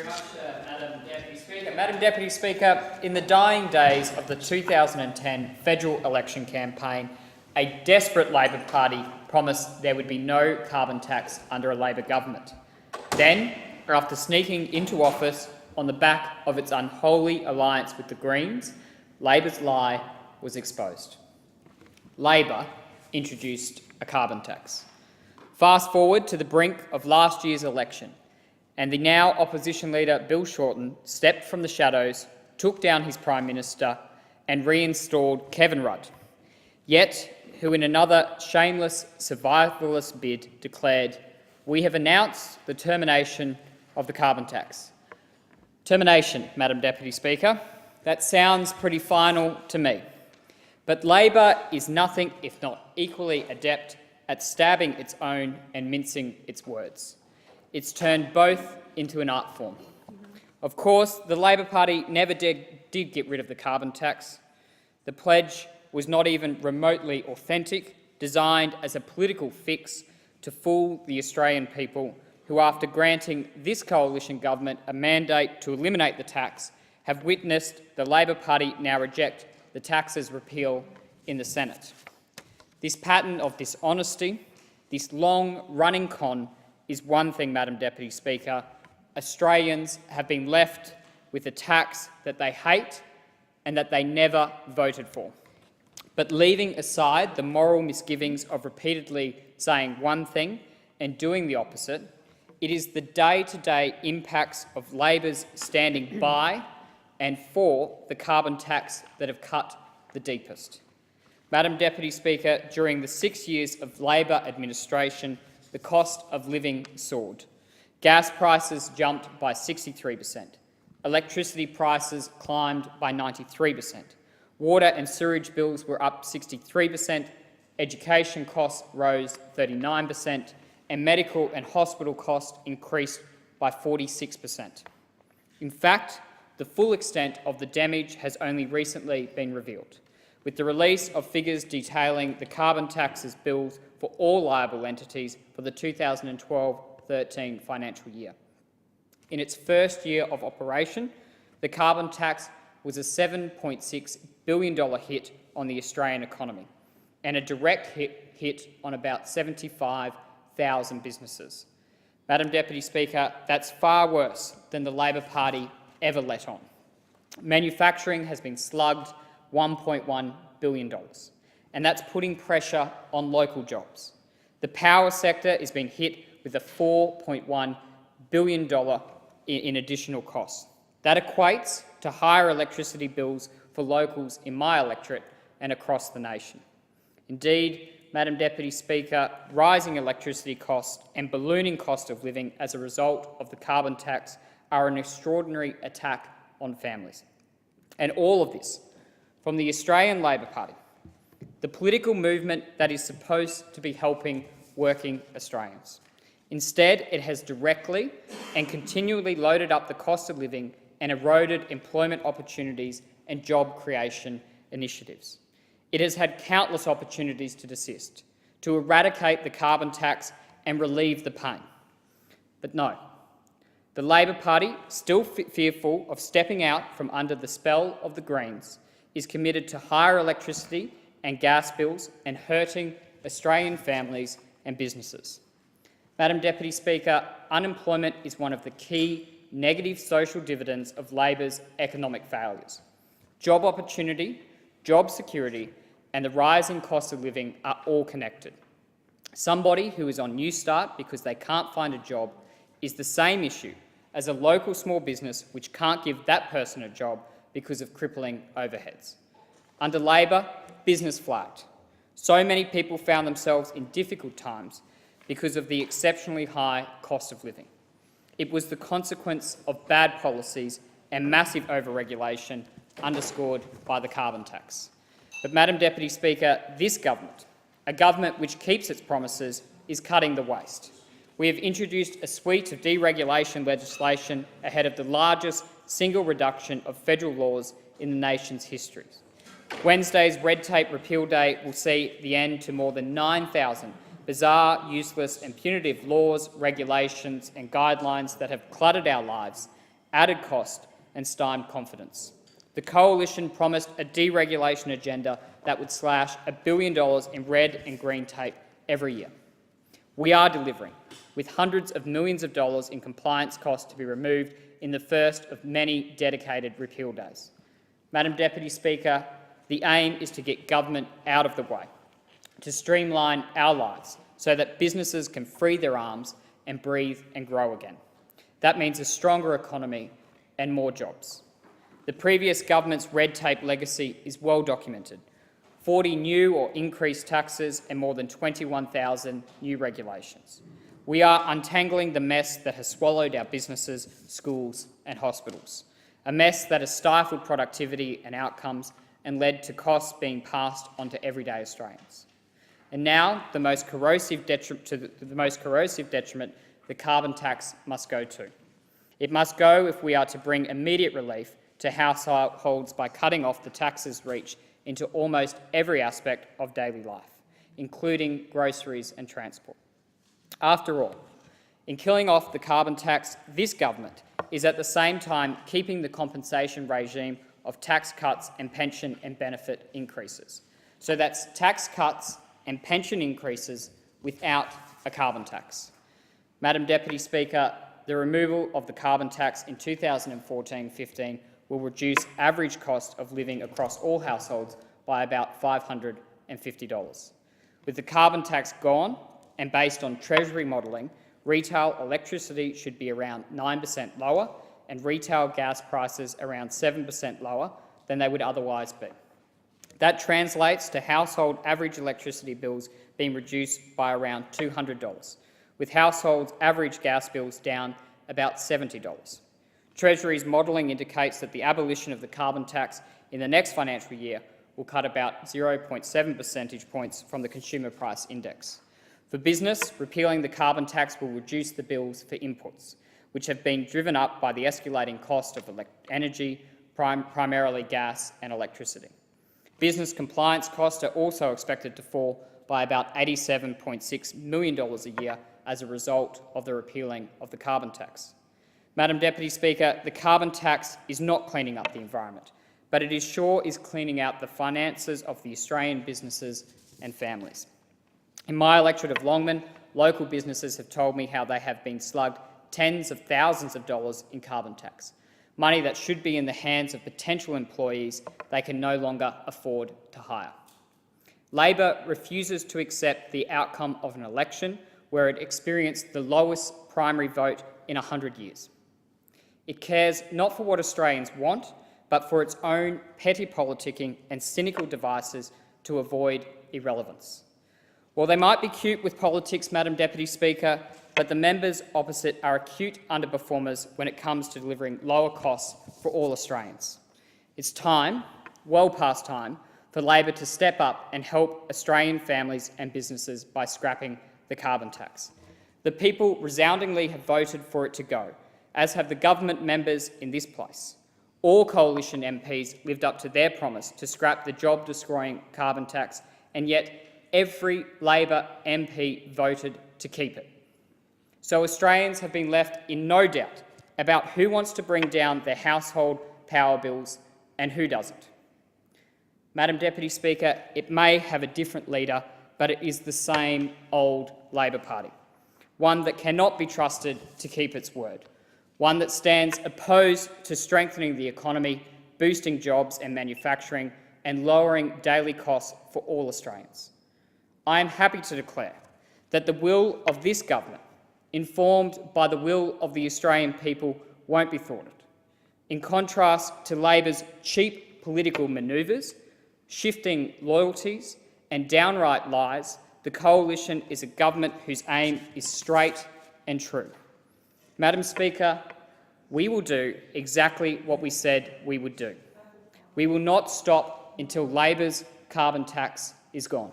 very much, Madam Deputy Speaker. Madam Deputy Speaker, in the dying days of the 2010 federal election campaign, a desperate Labor Party promised there would be no carbon tax under a Labor government. Then, after sneaking into office on the back of its unholy alliance with the Greens, Labor's lie was exposed. Labor introduced a carbon tax. Fast forward to the brink of last year's election, and the now opposition leader Bill Shorten stepped from the shadows, took down his Prime Minister and reinstalled Kevin Rudd, yet who in another shameless survivalist bid declared, "We have announced the termination of the carbon tax." Termination, Madam Deputy Speaker. That sounds pretty final to me. But Labor is nothing if not equally adept at stabbing its own and mincing its words. It's turned both into an art form. Of course, the Labor Party never did get rid of the carbon tax. The pledge was not even remotely authentic, designed as a political fix to fool the Australian people who, after granting this coalition government a mandate to eliminate the tax, have witnessed the Labor Party now reject the tax's repeal in the Senate. This pattern of dishonesty, this long-running con, is one thing, Madam Deputy Speaker. Australians have been left with a tax that they hate and that they never voted for. But leaving aside the moral misgivings of repeatedly saying one thing and doing the opposite, it is the day-to-day impacts of Labor's standing by and for the carbon tax that have cut the deepest. Madam Deputy Speaker, during the 6 years of Labor administration, the cost of living soared. Gas prices jumped by 63%. Electricity prices climbed by 93%. Water and sewage bills were up 63%. Education costs rose 39%. And medical and hospital costs increased by 46%. In fact, the full extent of the damage has only recently been revealed, with the release of figures detailing the carbon tax's bills for all liable entities for the 2012-13 financial year. In its first year of operation, the carbon tax was a $7.6 billion hit on the Australian economy and a direct hit on about 75,000 businesses. Madam Deputy Speaker, that's far worse than the Labor Party ever let on. Manufacturing has been slugged $1.1 billion, and that's putting pressure on local jobs. The power sector is being hit with a $4.1 billion in additional costs. That equates to higher electricity bills for locals in my electorate and across the nation. Indeed, Madam Deputy Speaker, rising electricity costs and ballooning cost of living as a result of the carbon tax are an extraordinary attack on families. And all of this from the Australian Labor Party, the political movement that is supposed to be helping working Australians. Instead, it has directly and continually loaded up the cost of living and eroded employment opportunities and job creation initiatives. It has had countless opportunities to desist, to eradicate the carbon tax and relieve the pain. But no, the Labor Party, still fearful of stepping out from under the spell of the Greens, is committed to higher electricity and gas bills and hurting Australian families and businesses. Madam Deputy Speaker, unemployment is one of the key negative social dividends of Labor's economic failures. Job opportunity, job security and the rising cost of living are all connected. Somebody who is on Newstart because they can't find a job is the same issue as a local small business which can't give that person a job because of crippling overheads. Under Labor, business flagged. So many people found themselves in difficult times because of the exceptionally high cost of living. It was the consequence of bad policies and massive overregulation underscored by the carbon tax. But, Madam Deputy Speaker, this government, a government which keeps its promises, is cutting the waste. We have introduced a suite of deregulation legislation ahead of the largest single reduction of federal laws in the nation's history. Wednesday's Red Tape Repeal Day will see the end to more than 9,000 bizarre, useless and punitive laws, regulations and guidelines that have cluttered our lives added cost and stymied confidence. The Coalition promised a deregulation agenda that would slash $1 billion in red and green tape every year. We are delivering, with hundreds of millions of dollars in compliance costs to be removed in the first of many dedicated repeal days. Madam Deputy Speaker, the aim is to get government out of the way, to streamline our lives so that businesses can free their arms and breathe and grow again. That means a stronger economy and more jobs. The previous government's red tape legacy is well documented. 40 new or increased taxes and more than 21,000 new regulations. We are untangling the mess that has swallowed our businesses, schools and hospitals, a mess that has stifled productivity and outcomes and led to costs being passed on to everyday Australians. And now, the most corrosive detriment, the carbon tax must go to. It must go if we are to bring immediate relief to households by cutting off the tax's reach into almost every aspect of daily life, including groceries and transport. After all, in killing off the carbon tax, this government is at the same time keeping the compensation regime of tax cuts and pension and benefit increases. So that's tax cuts and pension increases without a carbon tax. Madam Deputy Speaker, the removal of the carbon tax in 2014-15 will reduce average cost of living across all households by about $550. With the carbon tax gone and based on Treasury modelling, retail electricity should be around 9% lower and retail gas prices around 7% lower than they would otherwise be. That translates to household average electricity bills being reduced by around $200, with households' average gas bills down about $70. Treasury's modelling indicates that the abolition of the carbon tax in the next financial year will cut about 0.7 percentage points from the Consumer Price Index. For business, repealing the carbon tax will reduce the bills for inputs, which have been driven up by the escalating cost of energy, primarily gas and electricity. Business compliance costs are also expected to fall by about $87.6 million a year as a result of the repealing of the carbon tax. Madam Deputy Speaker, the carbon tax is not cleaning up the environment, but it sure is cleaning out the finances of the Australian businesses and families. In my electorate of Longman, local businesses have told me how they have been slugged tens of thousands of dollars in carbon tax, money that should be in the hands of potential employees they can no longer afford to hire. Labor refuses to accept the outcome of an election where it experienced the lowest primary vote in 100 years. It cares not for what Australians want, but for its own petty politicking and cynical devices to avoid irrelevance. Well, they might be cute with politics, Madam Deputy Speaker, but the members opposite are acute underperformers when it comes to delivering lower costs for all Australians. It's time, well past time, for Labor to step up and help Australian families and businesses by scrapping the carbon tax. The people resoundingly have voted for it to go, as have the government members in this place. All Coalition MPs lived up to their promise to scrap the job-destroying carbon tax, and yet every Labor MP voted to keep it. So Australians have been left in no doubt about who wants to bring down their household power bills and who doesn't. Madam Deputy Speaker, it may have a different leader, but it is the same old Labor Party, one that cannot be trusted to keep its word, one that stands opposed to strengthening the economy, boosting jobs and manufacturing, and lowering daily costs for all Australians. I am happy to declare that the will of this government, informed by the will of the Australian people, won't be thwarted. In contrast to Labor's cheap political manoeuvres, shifting loyalties and downright lies, the Coalition is a government whose aim is straight and true. Madam Speaker, we will do exactly what we said we would do. We will not stop until Labor's carbon tax is gone.